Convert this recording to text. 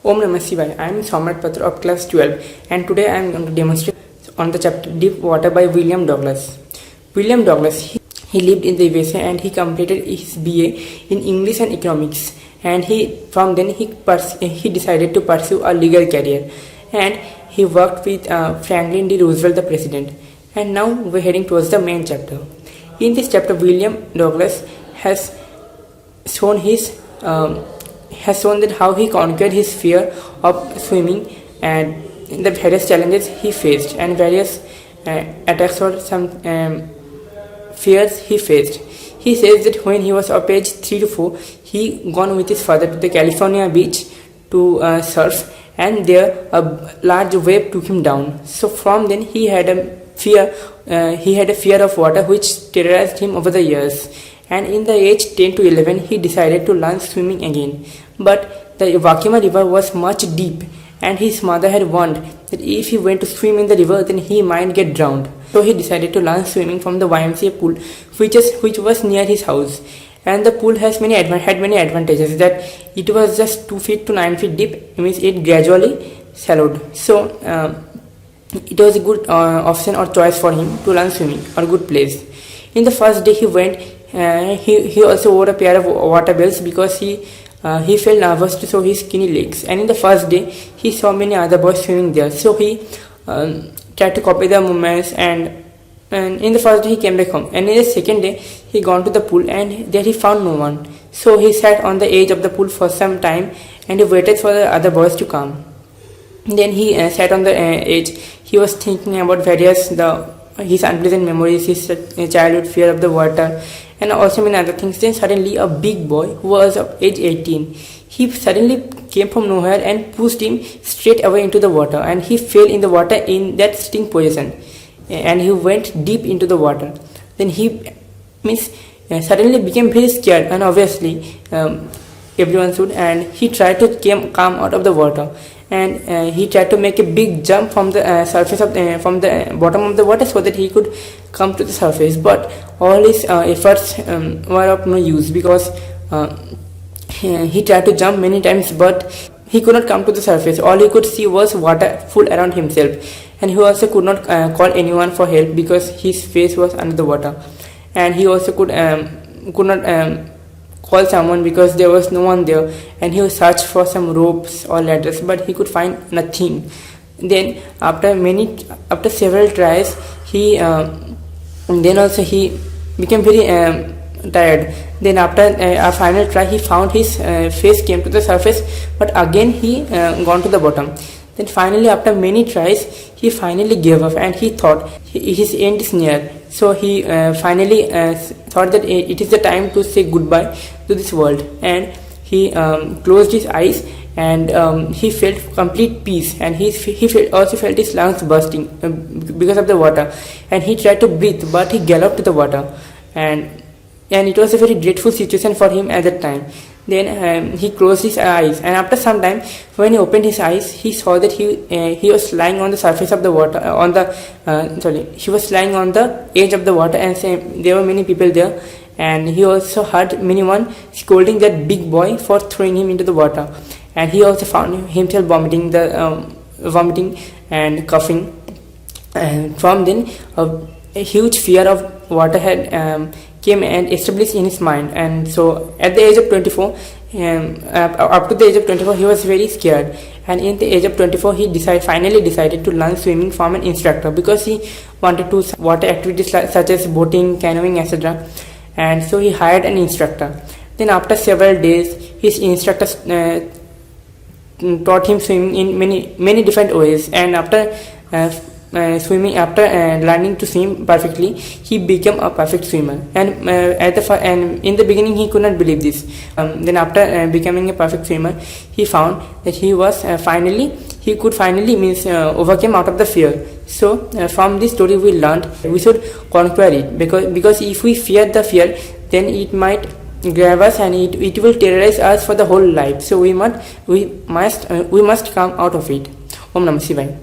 Om Namah Shivaya. I am Samrat Patra of class 12 and today I am going to demonstrate on the chapter Deep Water by William Douglas. William Douglas, he lived in the USA and he completed his BA in English and Economics, and from then he decided to pursue a legal career, and he worked with Franklin D. Roosevelt, the president. And now we're heading towards the main chapter. In this chapter, William Douglas has shown that how he conquered his fear of swimming and the various challenges he faced and various attacks or some fears he faced. He says that when he was of age 3 to 4, he gone with his father to the California beach to surf, and there a large wave took him down. So from then he had a fear of water which terrorized him over the years. And in the age 10 to 11, he decided to learn swimming again. But the Wakima river was much deep, and his mother had warned that if he went to swim in the river, then he might get drowned. So he decided to learn swimming from the YMCA pool, which was near his house. And the pool had many advantages, that it was just 2 feet to 9 feet deep, means it gradually shallowed. So it was a good option or choice for him to learn swimming, or a good place. In the first day he went, he also wore a pair of water belts because he felt nervous to show his skinny legs. And in the first day he saw many other boys swimming there, so he tried to copy the movements, and in the first day he came back home. And in the second day he gone to the pool, and there he found no one. So he sat on the edge of the pool for some time and he waited for the other boys to come. Then he sat on the edge. He was thinking about his unpleasant memories, his childhood fear of the water, and also many other things. Then suddenly a big boy who was of age 18, he suddenly came from nowhere and pushed him straight away into the water, and he fell in the water in that sitting position, and he went deep into the water. Then he suddenly became very scared, and obviously everyone should, and he tried to come out of the water, and he tried to make a big jump from the surface from the bottom of the water so that he could come to the surface. But all his efforts were of no use, because he tried to jump many times, but he could not come to the surface. All he could see was water full around himself, and he also could not call anyone for help because his face was under the water, and he also could not call someone because there was no one there. And he searched for some ropes or ladders, but he could find nothing. Then after several tries, he became very tired. Then after a final try, he found his face came to the surface, but again he gone to the bottom. Then finally, after many tries, he finally gave up, and he thought his end is near. So he finally thought that it is the time to say goodbye to this world, and he closed his eyes, and he felt complete peace, and he also felt his lungs bursting because of the water, and he tried to breathe, but he galloped to the water, and it was a very dreadful situation for him at that time. Then he closed his eyes, and after some time, when he opened his eyes, he saw that he was lying on the surface of the water, he was lying on the edge of the water, and there were many people there, and he also heard anyone scolding that big boy for throwing him into the water, and he also found himself vomiting and coughing, and from then a huge fear of water had came and established in his mind. And so at the age of 24, up to the age of 24, he was very scared, and in the age of 24 he finally decided to learn swimming from an instructor, because he wanted to water activities such as boating, canoeing, etc. And so he hired an instructor. Then after several days, his instructor taught him swimming in many different ways, and after learning to swim perfectly, he became a perfect swimmer. And in the beginning he could not believe this. Then after becoming a perfect swimmer, he found that he could finally overcome out of the fear. So from this story we learned we should conquer it, because if we fear the fear, then it might grab us, and it will terrorize us for the whole life. So we must come out of it. Om Namah Shivaya.